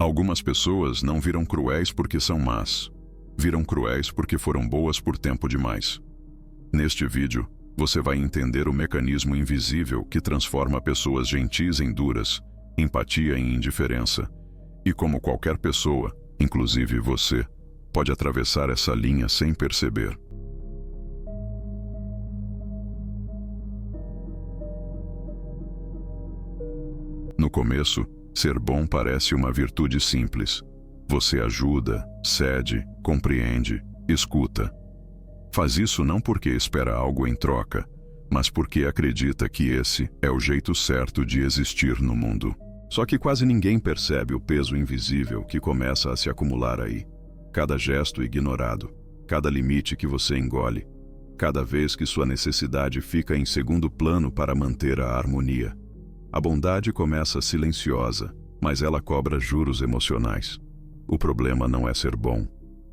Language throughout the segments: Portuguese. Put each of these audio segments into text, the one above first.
Algumas pessoas não viram cruéis porque são más. Viram cruéis porque foram boas por tempo demais. Neste vídeo, você vai entender o mecanismo invisível que transforma pessoas gentis em duras, empatia em indiferença, e como qualquer pessoa, inclusive você, pode atravessar essa linha sem perceber. No começo, ser bom parece uma virtude simples. Você ajuda, cede, compreende, escuta. Faz isso não porque espera algo em troca, mas porque acredita que esse é o jeito certo de existir no mundo. Só que quase ninguém percebe o peso invisível que começa a se acumular aí. Cada gesto ignorado, cada limite que você engole, cada vez que sua necessidade fica em segundo plano para manter a harmonia. A bondade começa silenciosa, mas ela cobra juros emocionais. O problema não é ser bom.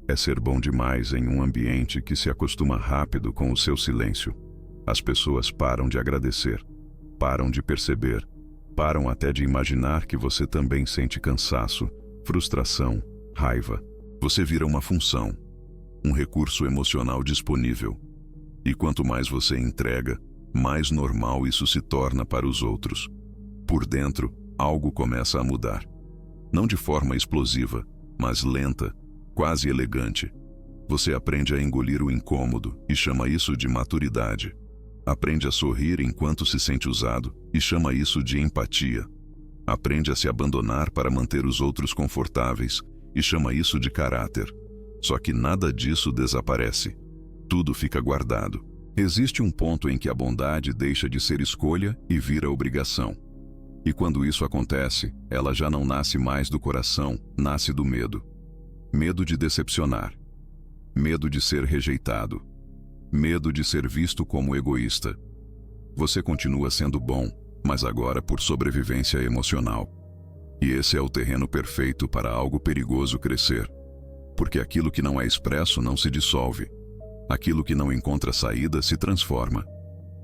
É ser bom demais em um ambiente que se acostuma rápido com o seu silêncio. As pessoas param de agradecer, param de perceber, param até de imaginar que você também sente cansaço, frustração, raiva. Você vira uma função, um recurso emocional disponível. E quanto mais você entrega, mais normal isso se torna para os outros. Por dentro, algo começa a mudar. Não de forma explosiva, mas lenta, quase elegante. Você aprende a engolir o incômodo e chama isso de maturidade. Aprende a sorrir enquanto se sente usado e chama isso de empatia. Aprende a se abandonar para manter os outros confortáveis e chama isso de caráter. Só que nada disso desaparece. Tudo fica guardado. Existe um ponto em que a bondade deixa de ser escolha e vira obrigação. E quando isso acontece, ela já não nasce mais do coração, nasce do medo. Medo de decepcionar. Medo de ser rejeitado. Medo de ser visto como egoísta. Você continua sendo bom, mas agora por sobrevivência emocional. E esse é o terreno perfeito para algo perigoso crescer. Porque aquilo que não é expresso não se dissolve. Aquilo que não encontra saída se transforma.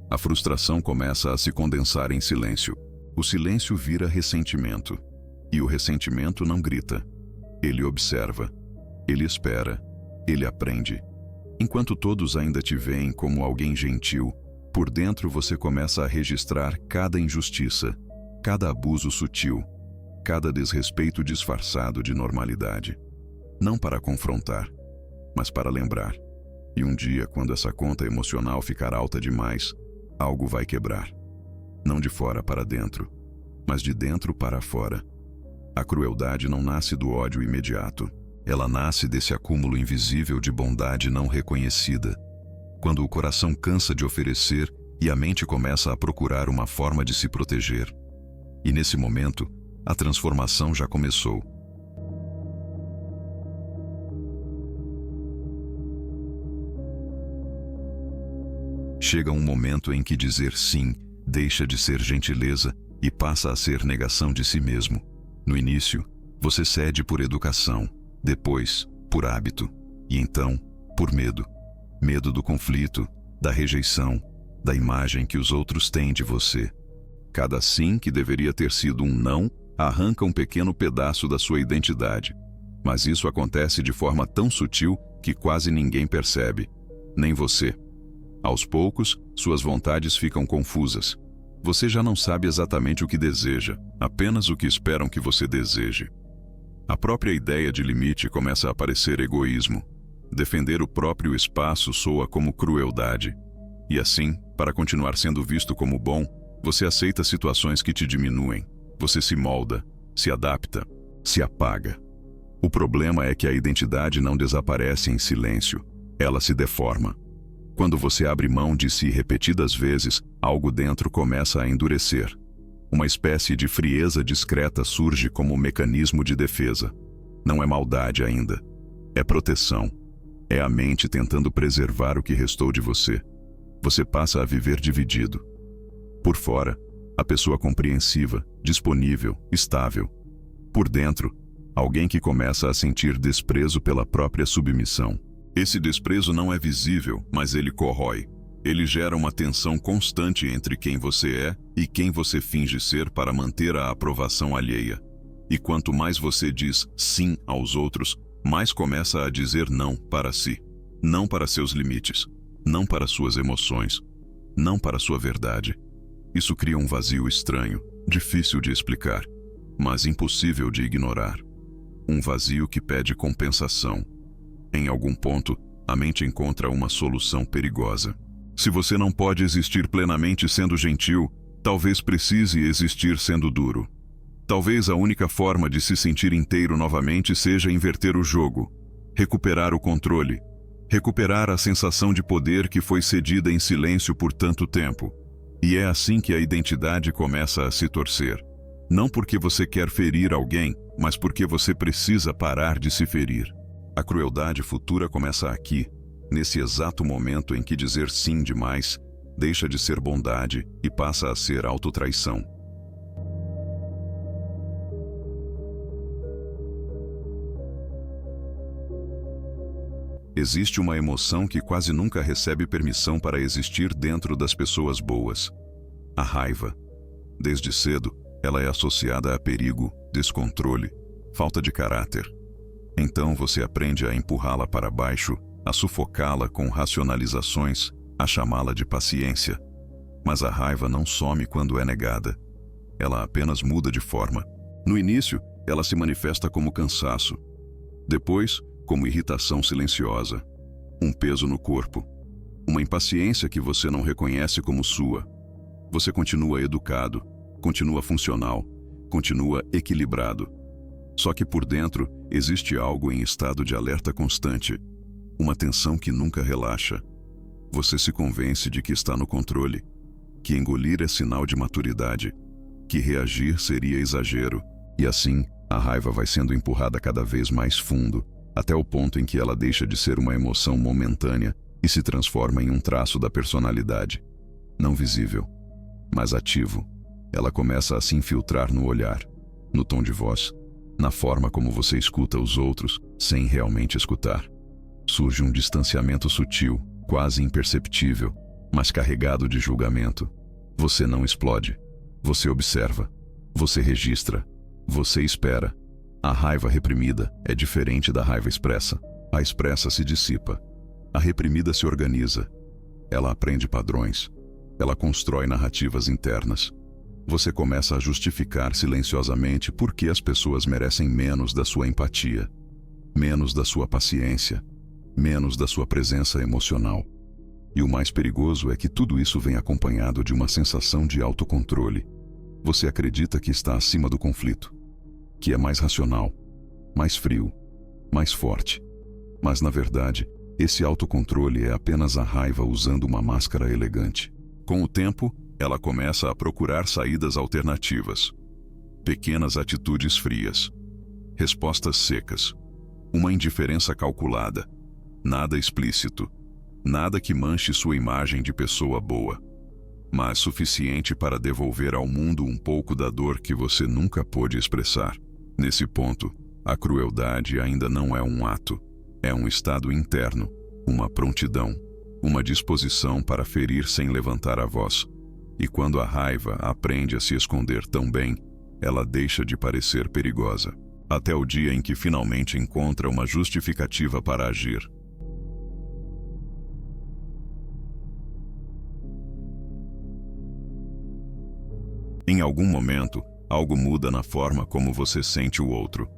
A frustração começa a se condensar em silêncio. O silêncio vira ressentimento. E o ressentimento não grita. Ele observa. Ele espera. Ele aprende. Enquanto todos ainda te veem como alguém gentil, por dentro você começa a registrar cada injustiça, cada abuso sutil, cada desrespeito disfarçado de normalidade. Não para confrontar, mas para lembrar. E um dia, quando essa conta emocional ficar alta demais, algo vai quebrar. Não de fora para dentro, mas de dentro para fora. A crueldade não nasce do ódio imediato. Ela nasce desse acúmulo invisível de bondade não reconhecida. Quando o coração cansa de oferecer e a mente começa a procurar uma forma de se proteger. E nesse momento, a transformação já começou. Chega um momento em que dizer sim deixa de ser gentileza e passa a ser negação de si mesmo. No início, você cede por educação, depois, por hábito, e então, por medo. Medo do conflito, da rejeição, da imagem que os outros têm de você. Cada sim que deveria ter sido um não, arranca um pequeno pedaço da sua identidade. Mas isso acontece de forma tão sutil que quase ninguém percebe, nem você. Aos poucos, suas vontades ficam confusas. Você já não sabe exatamente o que deseja, apenas o que esperam que você deseje. A própria ideia de limite começa a parecer egoísmo. Defender o próprio espaço soa como crueldade. E assim, para continuar sendo visto como bom, você aceita situações que te diminuem. Você se molda, se adapta, se apaga. O problema é que a identidade não desaparece em silêncio, ela se deforma. Quando você abre mão de si repetidas vezes, algo dentro começa a endurecer. Uma espécie de frieza discreta surge como um mecanismo de defesa. Não é maldade ainda. É proteção. É a mente tentando preservar o que restou de você. Você passa a viver dividido. Por fora, a pessoa compreensiva, disponível, estável. Por dentro, alguém que começa a sentir desprezo pela própria submissão. Esse desprezo não é visível, mas ele corrói. Ele gera uma tensão constante entre quem você é e quem você finge ser para manter a aprovação alheia. E quanto mais você diz sim aos outros, mais começa a dizer não para si. Não para seus limites. Não para suas emoções. Não para sua verdade. Isso cria um vazio estranho, difícil de explicar, mas impossível de ignorar. Um vazio que pede compensação. Em algum ponto, a mente encontra uma solução perigosa. Se você não pode existir plenamente sendo gentil, talvez precise existir sendo duro. Talvez a única forma de se sentir inteiro novamente seja inverter o jogo, recuperar o controle, recuperar a sensação de poder que foi cedida em silêncio por tanto tempo. E é assim que a identidade começa a se torcer. Não porque você quer ferir alguém, mas porque você precisa parar de se ferir. A crueldade futura começa aqui, nesse exato momento em que dizer sim demais deixa de ser bondade e passa a ser autotraição. Existe uma emoção que quase nunca recebe permissão para existir dentro das pessoas boas. A raiva. Desde cedo, ela é associada a perigo, descontrole, falta de caráter. Então você aprende a empurrá-la para baixo, a sufocá-la com racionalizações, a chamá-la de paciência. Mas a raiva não some quando é negada. Ela apenas muda de forma. No início, ela se manifesta como cansaço. Depois, como irritação silenciosa, um peso no corpo, uma impaciência que você não reconhece como sua. Você continua educado, continua funcional, continua equilibrado. Só que por dentro existe algo em estado de alerta constante, uma tensão que nunca relaxa. Você se convence de que está no controle, que engolir é sinal de maturidade, que reagir seria exagero, e assim a raiva vai sendo empurrada cada vez mais fundo, até o ponto em que ela deixa de ser uma emoção momentânea e se transforma em um traço da personalidade. Não visível, mas ativo. Ela começa a se infiltrar no olhar, no tom de voz, na forma como você escuta os outros sem realmente escutar. Surge um distanciamento sutil, quase imperceptível, mas carregado de julgamento. Você não explode. Você observa. Você registra. Você espera. A raiva reprimida é diferente da raiva expressa. A expressa se dissipa. A reprimida se organiza. Ela aprende padrões. Ela constrói narrativas internas. Você começa a justificar silenciosamente por que as pessoas merecem menos da sua empatia, menos da sua paciência, menos da sua presença emocional. E o mais perigoso é que tudo isso vem acompanhado de uma sensação de autocontrole. Você acredita que está acima do conflito, que é mais racional, mais frio, mais forte. Mas, na verdade, esse autocontrole é apenas a raiva usando uma máscara elegante. Com o tempo, ela começa a procurar saídas alternativas. Pequenas atitudes frias. Respostas secas. Uma indiferença calculada. Nada explícito. Nada que manche sua imagem de pessoa boa. Mas suficiente para devolver ao mundo um pouco da dor que você nunca pôde expressar. Nesse ponto, a crueldade ainda não é um ato. É um estado interno, uma prontidão, uma disposição para ferir sem levantar a voz. E quando a raiva aprende a se esconder tão bem, ela deixa de parecer perigosa, até o dia em que finalmente encontra uma justificativa para agir. Em algum momento, algo muda na forma como você sente o outro.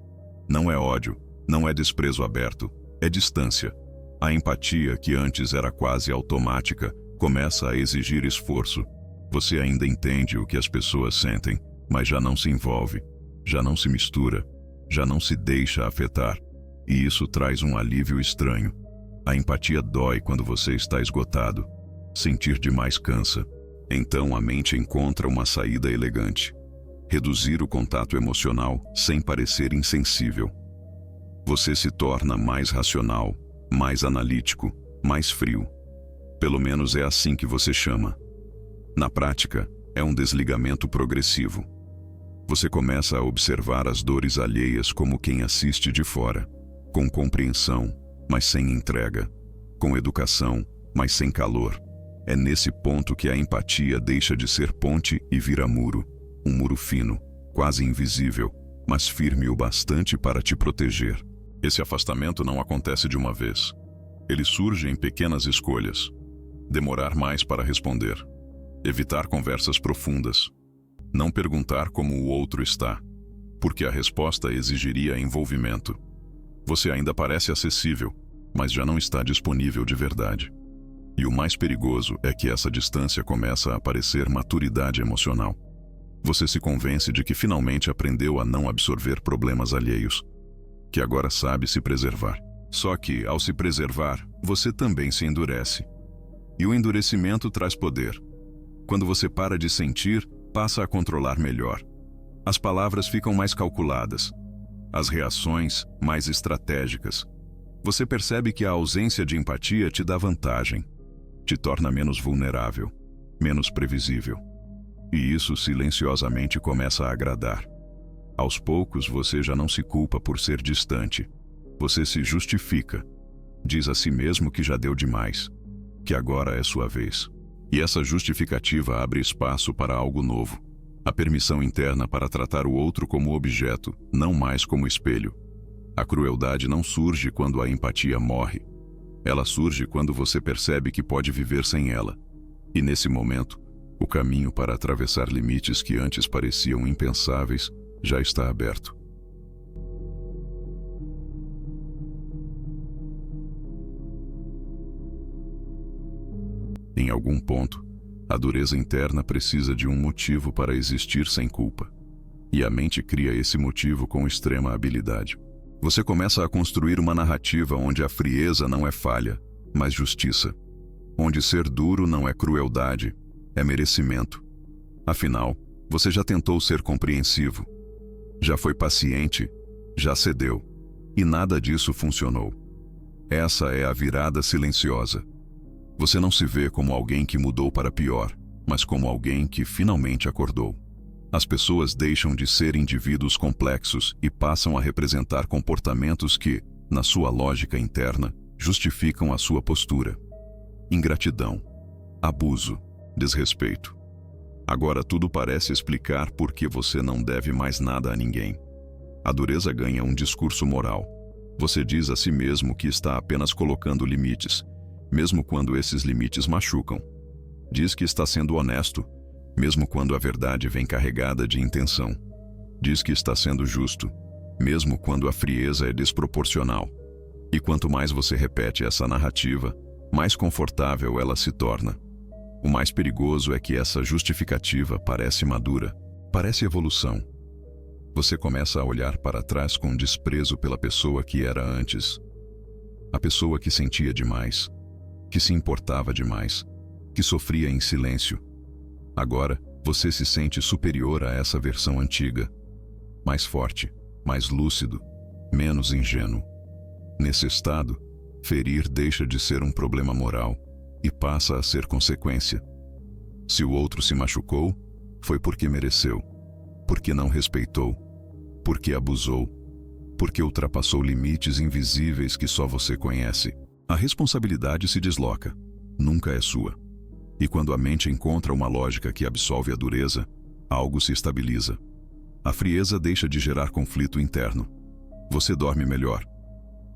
Não é ódio, não é desprezo aberto, é distância. A empatia, que antes era quase automática, começa a exigir esforço. Você ainda entende o que as pessoas sentem, mas já não se envolve, já não se mistura, já não se deixa afetar. E isso traz um alívio estranho. A empatia dói quando você está esgotado. Sentir demais cansa. Então a mente encontra uma saída elegante. Reduzir o contato emocional sem parecer insensível. Você se torna mais racional, mais analítico, mais frio. Pelo menos é assim que você chama. Na prática, é um desligamento progressivo. Você começa a observar as dores alheias como quem assiste de fora, com compreensão, mas sem entrega, com educação, mas sem calor. É nesse ponto que a empatia deixa de ser ponte e vira muro, um muro fino, quase invisível, mas firme o bastante para te proteger. Esse afastamento não acontece de uma vez. Ele surge em pequenas escolhas. Demorar mais para responder. Evitar conversas profundas. Não perguntar como o outro está, porque a resposta exigiria envolvimento. Você ainda parece acessível, mas já não está disponível de verdade. E o mais perigoso é que essa distância começa a parecer maturidade emocional. Você se convence de que finalmente aprendeu a não absorver problemas alheios, que agora sabe se preservar. Só que, ao se preservar, você também se endurece. E o endurecimento traz poder. Quando você para de sentir, passa a controlar melhor. As palavras ficam mais calculadas, as reações mais estratégicas. Você percebe que a ausência de empatia te dá vantagem, te torna menos vulnerável, menos previsível. E isso silenciosamente começa a agradar. Aos poucos você já não se culpa por ser distante. Você se justifica. Diz a si mesmo que já deu demais, que agora é sua vez. E essa justificativa abre espaço para algo novo. A permissão interna para tratar o outro como objeto, não mais como espelho. A crueldade não surge quando a empatia morre. Ela surge quando você percebe que pode viver sem ela. E nesse momento, o caminho para atravessar limites que antes pareciam impensáveis já está aberto. Em algum ponto, a dureza interna precisa de um motivo para existir sem culpa. E a mente cria esse motivo com extrema habilidade. Você começa a construir uma narrativa onde a frieza não é falha, mas justiça. Onde ser duro não é crueldade, é merecimento. Afinal, você já tentou ser compreensivo. Já foi paciente, já cedeu. E nada disso funcionou. Essa é a virada silenciosa. Você não se vê como alguém que mudou para pior, mas como alguém que finalmente acordou. As pessoas deixam de ser indivíduos complexos e passam a representar comportamentos que, na sua lógica interna, justificam a sua postura. Ingratidão, abuso, desrespeito. Agora tudo parece explicar por que você não deve mais nada a ninguém. A dureza ganha um discurso moral. Você diz a si mesmo que está apenas colocando limites, mesmo quando esses limites machucam. Diz que está sendo honesto, mesmo quando a verdade vem carregada de intenção. Diz que está sendo justo, mesmo quando a frieza é desproporcional. E quanto mais você repete essa narrativa, mais confortável ela se torna. O mais perigoso é que essa justificativa parece madura, parece evolução. Você começa a olhar para trás com desprezo pela pessoa que era antes. A pessoa que sentia demais, que se importava demais, que sofria em silêncio. Agora, você se sente superior a essa versão antiga. Mais forte, mais lúcido, menos ingênuo. Nesse estado, ferir deixa de ser um problema moral e passa a ser consequência. Se o outro se machucou, foi porque mereceu, porque não respeitou, porque abusou, porque ultrapassou limites invisíveis que só você conhece. A responsabilidade se desloca, nunca é sua. E quando a mente encontra uma lógica que absolve a dureza, algo se estabiliza. A frieza deixa de gerar conflito interno. Você dorme melhor.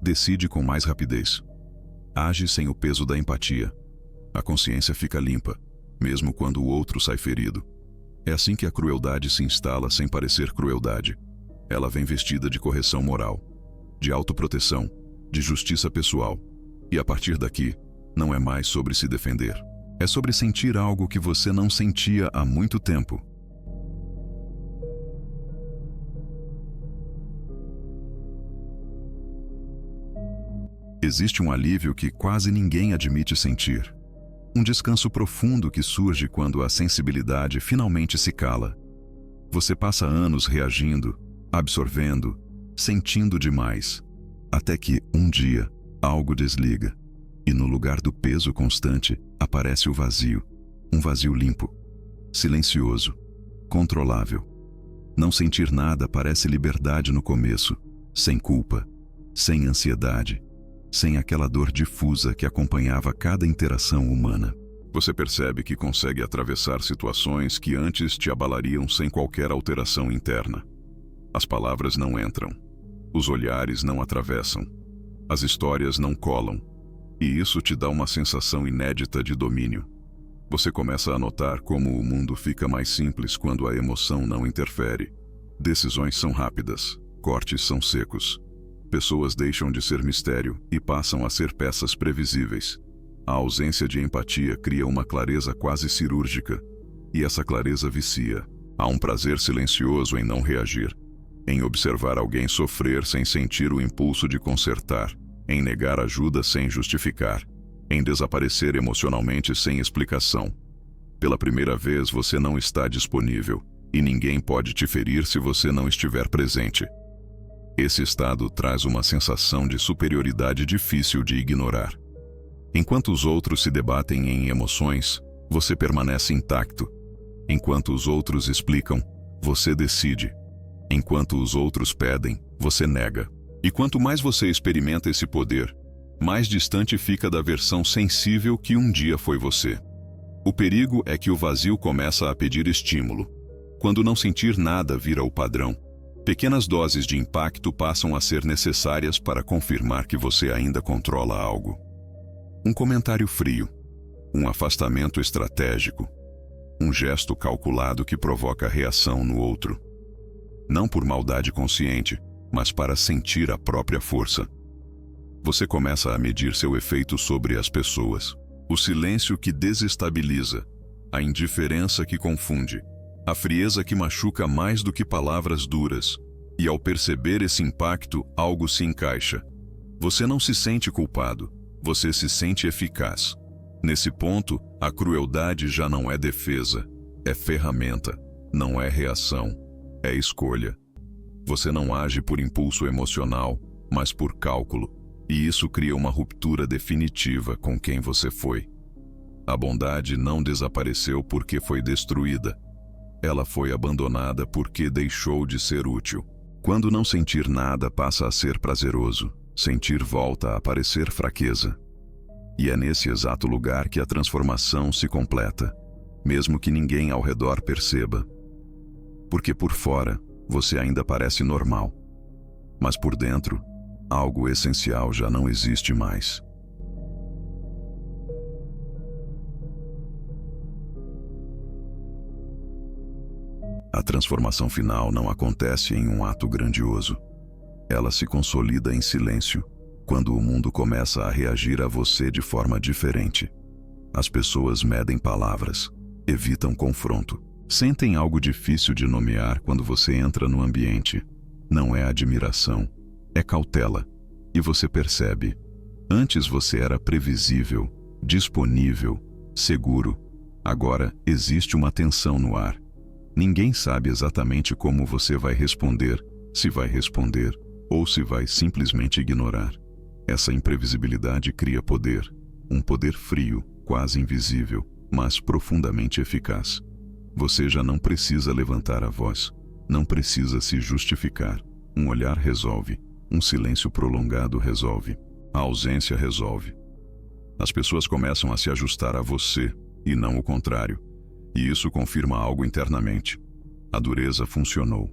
Decide com mais rapidez. Age sem o peso da empatia. A consciência fica limpa, mesmo quando o outro sai ferido. É assim que a crueldade se instala sem parecer crueldade. Ela vem vestida de correção moral, de autoproteção, de justiça pessoal. E a partir daqui, não é mais sobre se defender. É sobre sentir algo que você não sentia há muito tempo. Existe um alívio que quase ninguém admite sentir. Um descanso profundo que surge quando a sensibilidade finalmente se cala. Você passa anos reagindo, absorvendo, sentindo demais, até que, um dia, algo desliga. E no lugar do peso constante, aparece o vazio. Um vazio limpo, silencioso, controlável. Não sentir nada parece liberdade no começo, sem culpa, sem ansiedade, sem aquela dor difusa que acompanhava cada interação humana. Você percebe que consegue atravessar situações que antes te abalariam sem qualquer alteração interna. As palavras não entram. Os olhares não atravessam. As histórias não colam. E isso te dá uma sensação inédita de domínio. Você começa a notar como o mundo fica mais simples quando a emoção não interfere. Decisões são rápidas, cortes são secos. Pessoas deixam de ser mistério e passam a ser peças previsíveis. A ausência de empatia cria uma clareza quase cirúrgica, e essa clareza vicia. Há um prazer silencioso em não reagir, em observar alguém sofrer sem sentir o impulso de consertar, em negar ajuda sem justificar, em desaparecer emocionalmente sem explicação. Pela primeira vez você não está disponível, e ninguém pode te ferir se você não estiver presente. Esse estado traz uma sensação de superioridade difícil de ignorar. Enquanto os outros se debatem em emoções, você permanece intacto. Enquanto os outros explicam, você decide. Enquanto os outros pedem, você nega. E quanto mais você experimenta esse poder, mais distante fica da versão sensível que um dia foi você. O perigo é que o vazio começa a pedir estímulo. Quando não sentir nada vira o padrão, pequenas doses de impacto passam a ser necessárias para confirmar que você ainda controla algo. Um comentário frio, um afastamento estratégico, um gesto calculado que provoca reação no outro. Não por maldade consciente, mas para sentir a própria força. Você começa a medir seu efeito sobre as pessoas. O silêncio que desestabiliza, a indiferença que confunde, a frieza que machuca mais do que palavras duras. E ao perceber esse impacto, algo se encaixa. Você não se sente culpado, você se sente eficaz. Nesse ponto, a crueldade já não é defesa, é ferramenta, não é reação, é escolha. Você não age por impulso emocional, mas por cálculo, e isso cria uma ruptura definitiva com quem você foi. A bondade não desapareceu porque foi destruída. Ela foi abandonada porque deixou de ser útil. Quando não sentir nada passa a ser prazeroso, sentir volta a parecer fraqueza. E é nesse exato lugar que a transformação se completa, mesmo que ninguém ao redor perceba. Porque por fora, você ainda parece normal. Mas por dentro, algo essencial já não existe mais. A transformação final não acontece em um ato grandioso. Ela se consolida em silêncio, quando o mundo começa a reagir a você de forma diferente. As pessoas medem palavras, evitam confronto, sentem algo difícil de nomear quando você entra no ambiente. Não é admiração, é cautela. E você percebe. Antes você era previsível, disponível, seguro. Agora existe uma tensão no ar. Ninguém sabe exatamente como você vai responder, se vai responder ou se vai simplesmente ignorar. Essa imprevisibilidade cria poder, um poder frio, quase invisível, mas profundamente eficaz. Você já não precisa levantar a voz, não precisa se justificar. Um olhar resolve, um silêncio prolongado resolve, a ausência resolve. As pessoas começam a se ajustar a você e não o contrário. E isso confirma algo internamente. A dureza funcionou.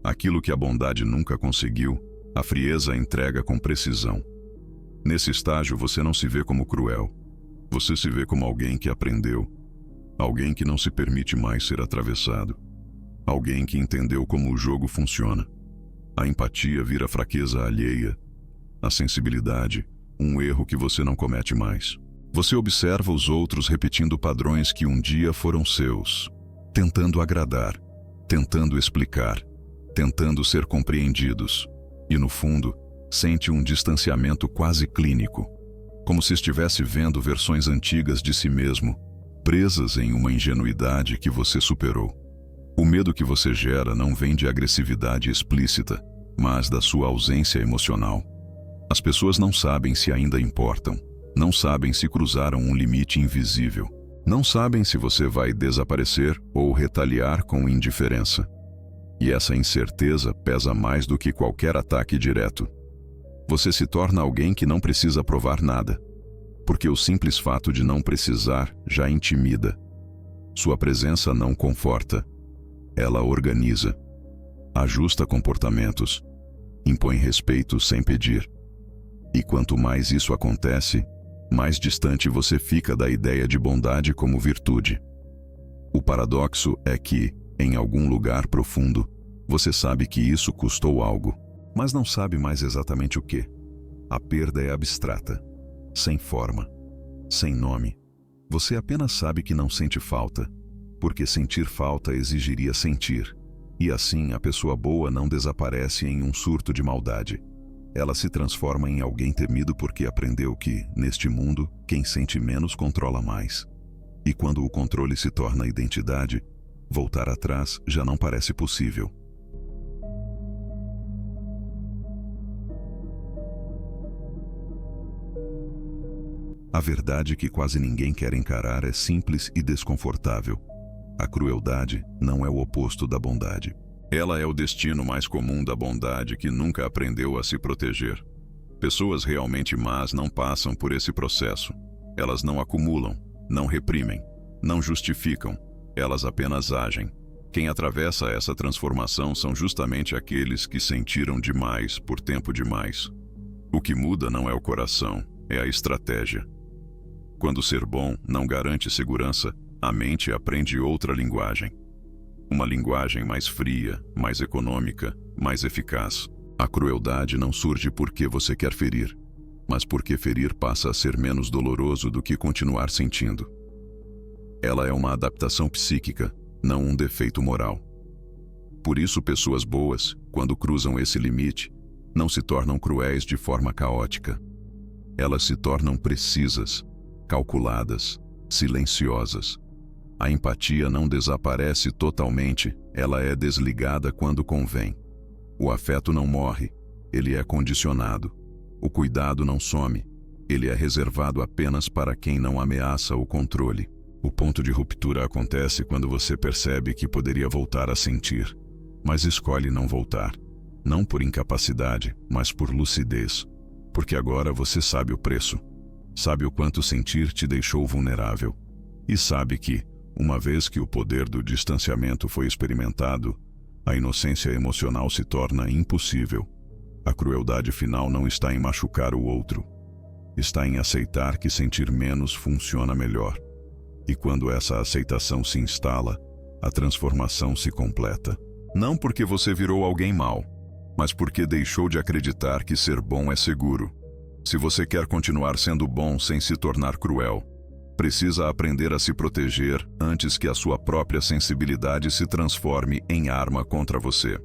Aquilo que a bondade nunca conseguiu, a frieza entrega com precisão. Nesse estágio você não se vê como cruel. Você se vê como alguém que aprendeu. Alguém que não se permite mais ser atravessado. Alguém que entendeu como o jogo funciona. A empatia vira fraqueza alheia. A sensibilidade, um erro que você não comete mais. Você observa os outros repetindo padrões que um dia foram seus, tentando agradar, tentando explicar, tentando ser compreendidos, e no fundo, sente um distanciamento quase clínico, como se estivesse vendo versões antigas de si mesmo, presas em uma ingenuidade que você superou. O medo que você gera não vem de agressividade explícita, mas da sua ausência emocional. As pessoas não sabem se ainda importam. Não sabem se cruzaram um limite invisível. Não sabem se você vai desaparecer ou retaliar com indiferença. E essa incerteza pesa mais do que qualquer ataque direto. Você se torna alguém que não precisa provar nada, porque o simples fato de não precisar já intimida. Sua presença não conforta, ela organiza. ajusta comportamentos, impõe respeito sem pedir. E quanto mais isso acontece, mais distante você fica da ideia de bondade como virtude. O paradoxo é que, em algum lugar profundo, você sabe que isso custou algo, mas não sabe mais exatamente o que. A perda é abstrata, sem forma, sem nome. Você apenas sabe que não sente falta, porque sentir falta exigiria sentir. E assim a pessoa boa não desaparece em um surto de maldade. Ela se transforma em alguém temido porque aprendeu que, neste mundo, quem sente menos controla mais. E quando o controle se torna identidade, voltar atrás já não parece possível. A verdade que quase ninguém quer encarar é simples e desconfortável. A crueldade não é o oposto da bondade. Ela é o destino mais comum da bondade que nunca aprendeu a se proteger. Pessoas realmente más não passam por esse processo. Elas não acumulam, não reprimem, não justificam. Elas apenas agem. Quem atravessa essa transformação são justamente aqueles que sentiram demais por tempo demais. O que muda não é o coração, é a estratégia. Quando ser bom não garante segurança, a mente aprende outra linguagem. Uma linguagem mais fria, mais econômica, mais eficaz. A crueldade não surge porque você quer ferir, mas porque ferir passa a ser menos doloroso do que continuar sentindo. Ela é uma adaptação psíquica, não um defeito moral. Por isso, pessoas boas, quando cruzam esse limite, não se tornam cruéis de forma caótica. Elas se tornam precisas, calculadas, silenciosas. A empatia não desaparece totalmente, ela é desligada quando convém. O afeto não morre, ele é condicionado. O cuidado não some, ele é reservado apenas para quem não ameaça o controle. O ponto de ruptura acontece quando você percebe que poderia voltar a sentir, mas escolhe não voltar. Não por incapacidade, mas por lucidez. Porque agora você sabe o preço. Sabe o quanto sentir te deixou vulnerável. E sabe que, uma vez que o poder do distanciamento foi experimentado, a inocência emocional se torna impossível. A crueldade final não está em machucar o outro. Está em aceitar que sentir menos funciona melhor. E quando essa aceitação se instala, a transformação se completa. Não porque você virou alguém mau, mas porque deixou de acreditar que ser bom é seguro. Se você quer continuar sendo bom sem se tornar cruel, precisa aprender a se proteger antes que a sua própria sensibilidade se transforme em arma contra você.